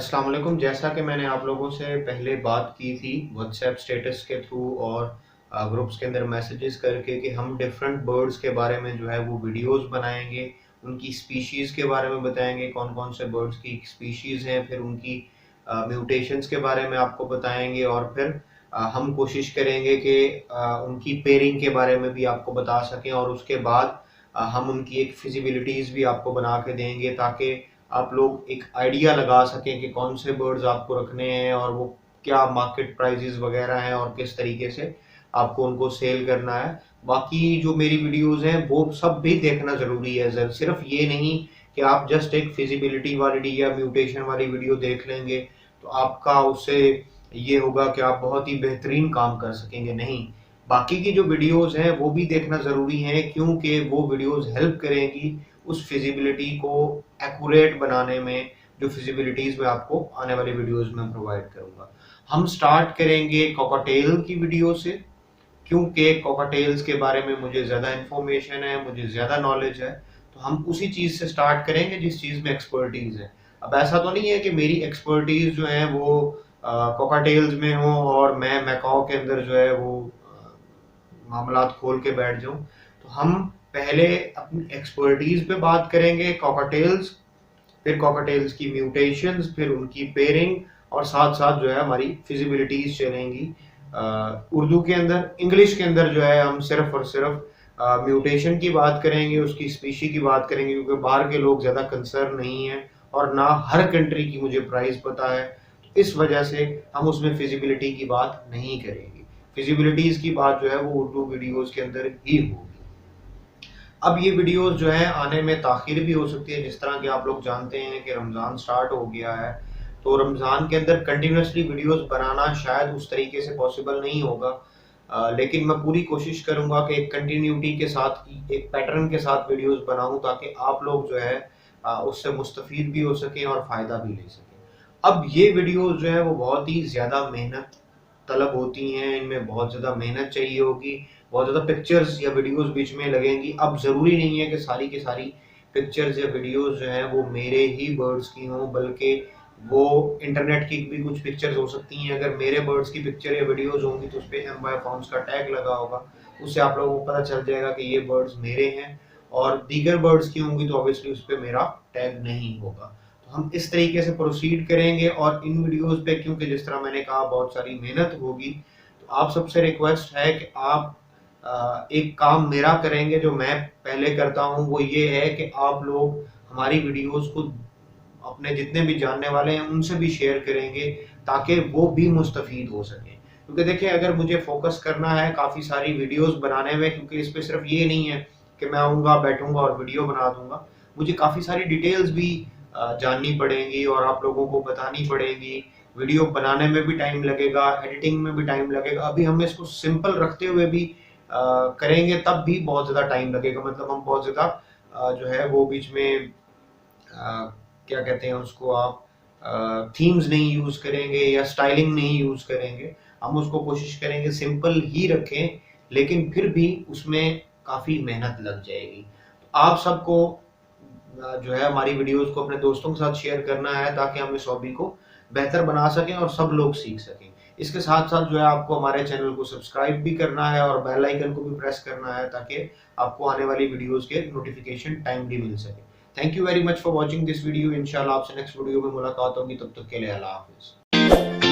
अस्सलाम वालेकुम। जैसा कि मैंने आप लोगों से पहले बात की थी व्हाट्सएप स्टेटस के थ्रू और ग्रुप्स के अंदर मैसेजेस करके कि हम डिफरेंट बर्ड्स के बारे में जो है वो वीडियोस बनाएंगे, उनकी स्पीशीज़ के बारे में बताएंगे, कौन कौन से बर्ड्स की स्पीशीज़ हैं, फिर उनकी म्यूटेशंस के बारे में आपको बताएंगे और फिर हम कोशिश करेंगे कि उनकी पेयरिंग के बारे में भी आपको बता सकें और उसके बाद हम उनकी एक फिजिबिलिटीज़ भी आपको बना के देंगे ताकि आप लोग एक आइडिया लगा सकें कि कौन से बर्ड्स आपको रखने हैं और वो क्या मार्केट प्राइजेस वगैरह हैं और किस तरीके से आपको उनको सेल करना है। बाकी जो मेरी वीडियोस हैं वो सब भी देखना ज़रूरी है। सिर्फ ये नहीं कि आप जस्ट एक फिजिबिलिटी वाली या म्यूटेशन वाली वीडियो देख लेंगे तो आपका उससे ये होगा कि आप बहुत ही बेहतरीन काम कर सकेंगे। नहीं, बाकी की जो वीडियोस हैं वो भी देखना ज़रूरी है क्योंकि वो वीडियोस हेल्प करेंगी उस फिजिबिलिटी को एक्यूरेट बनाने में, जो फिजिबिलिटीज मैं आपको आने वाली वीडियोस में प्रोवाइड करूंगा। हम स्टार्ट करेंगे कॉकटेल की वीडियो से क्योंकि कॉकटेल्स के बारे में मुझे ज़्यादा इन्फॉर्मेशन है, मुझे ज़्यादा नॉलेज है, तो हम उसी चीज़ से स्टार्ट करेंगे जिस चीज़ में एक्सपर्टीज़ है। अब ऐसा तो नहीं है कि मेरी एक्सपर्टीज़ जो है वो कॉकटेल्स में हो और मैं मैकाओ के अंदर जो है वो मामलात खोल के बैठ जाऊं। तो हम पहले अपनी एक्सपर्टीज पे बात करेंगे कॉकटेल्स, फिर कॉकटेल्स की म्यूटेशंस, फिर उनकी पेयरिंग और साथ साथ जो है हमारी फिजिबिलिटीज चलेंगी। उर्दू के अंदर, इंग्लिश के अंदर जो है हम सिर्फ और सिर्फ म्यूटेशन की बात करेंगे, उसकी स्पीशी की बात करेंगे क्योंकि बाहर के लोग ज़्यादा कंसर्न नहीं है और ना हर कंट्री की मुझे प्राइस पता है, तो इस वजह से हम उसमें फिजिबिलिटी की बात नहीं करेंगे। फिजिबिलिटीज की बात जो है वो उर्दू वीडियोस के अंदर ही होगी। अब ये वीडियोस जो है आने में ताखिर भी हो सकती है, जिस तरह कि आप लोग जानते हैं कि रमज़ान स्टार्ट हो गया है, तो रमज़ान के अंदर कंटिन्यूसली वीडियोस बनाना शायद उस तरीके से पॉसिबल नहीं होगा। लेकिन मैं पूरी कोशिश करूंगा कि एक कंटिन्यूटी के साथ, एक पैटर्न के साथ वीडियोस बनाऊं ताकि आप लोग जो है उससे मुस्तफ़ीद भी हो सकें और फ़ायदा भी ले सकें। अब ये वीडियोस जो है वो बहुत ही ज़्यादा मेहनत तलब होती हैं, इनमें बहुत ज़्यादा मेहनत चाहिए होगी, बहुत ज़्यादा पिक्चर्स या वीडियोस बीच में लगेंगी। अब ज़रूरी नहीं है कि सारी की सारी पिक्चर्स या वीडियोस जो हैं वो मेरे ही बर्ड्स की हों, बल्कि वो इंटरनेट की भी कुछ पिक्चर्स हो सकती हैं। अगर मेरे बर्ड्स की पिक्चर या वीडियोस होंगी तो उस पे एम बाय फाउंड्स का टैग लगा होगा, उससे आप लोगों को पता चल जाएगा कि ये बर्ड्स मेरे हैं। और दीगर बर्ड्स की होंगी तो ऑब्वियसली उस पे मेरा टैग नहीं होगा। तो हम इस तरीके से प्रोसीड करेंगे और इन वीडियोस पे, क्योंकि जिस तरह मैंने कहा बहुत सारी मेहनत होगी, तो आप सबसे रिक्वेस्ट है कि आप एक काम मेरा करेंगे जो मैं पहले करता हूँ, वो ये है कि आप लोग हमारी वीडियोस को अपने जितने भी जानने वाले हैं उनसे भी शेयर करेंगे ताकि वो भी मुस्तफीद हो सकें। क्योंकि देखिए, अगर मुझे फोकस करना है काफ़ी सारी वीडियोस बनाने में, क्योंकि इस पे सिर्फ ये नहीं है कि मैं आऊँगा बैठूंगा और वीडियो बना दूंगा, मुझे काफ़ी सारी डिटेल्स भी जाननी पड़ेंगी और आप लोगों को बतानी पड़ेगी। वीडियो बनाने में भी टाइम लगेगा, एडिटिंग में भी टाइम लगेगा। अभी हम इसको सिंपल रखते हुए भी करेंगे तब भी बहुत ज़्यादा टाइम लगेगा। मतलब हम बहुत ज़्यादा जो है वो बीच में क्या कहते हैं उसको आप, थीम्स नहीं यूज़ करेंगे या स्टाइलिंग नहीं यूज़ करेंगे। हम उसको कोशिश करेंगे सिंपल ही रखें, लेकिन फिर भी उसमें काफ़ी मेहनत लग जाएगी। तो आप सबको जो है हमारी वीडियोस को अपने दोस्तों के साथ शेयर करना है ताकि हम इस हॉबी को बेहतर बना सकें और सब लोग सीख सकें। इसके साथ साथ जो है आपको हमारे चैनल को सब्सक्राइब भी करना है और बेल आइकन को भी प्रेस करना है ताकि आपको आने वाली वीडियोस के नोटिफिकेशन टाइमली मिल सके। Thank you very much for watching this video. इंशाल्लाह आपसे नेक्स्ट वीडियो में मुलाकात होगी, तब तक के लिए अल्लाह हाफिज़।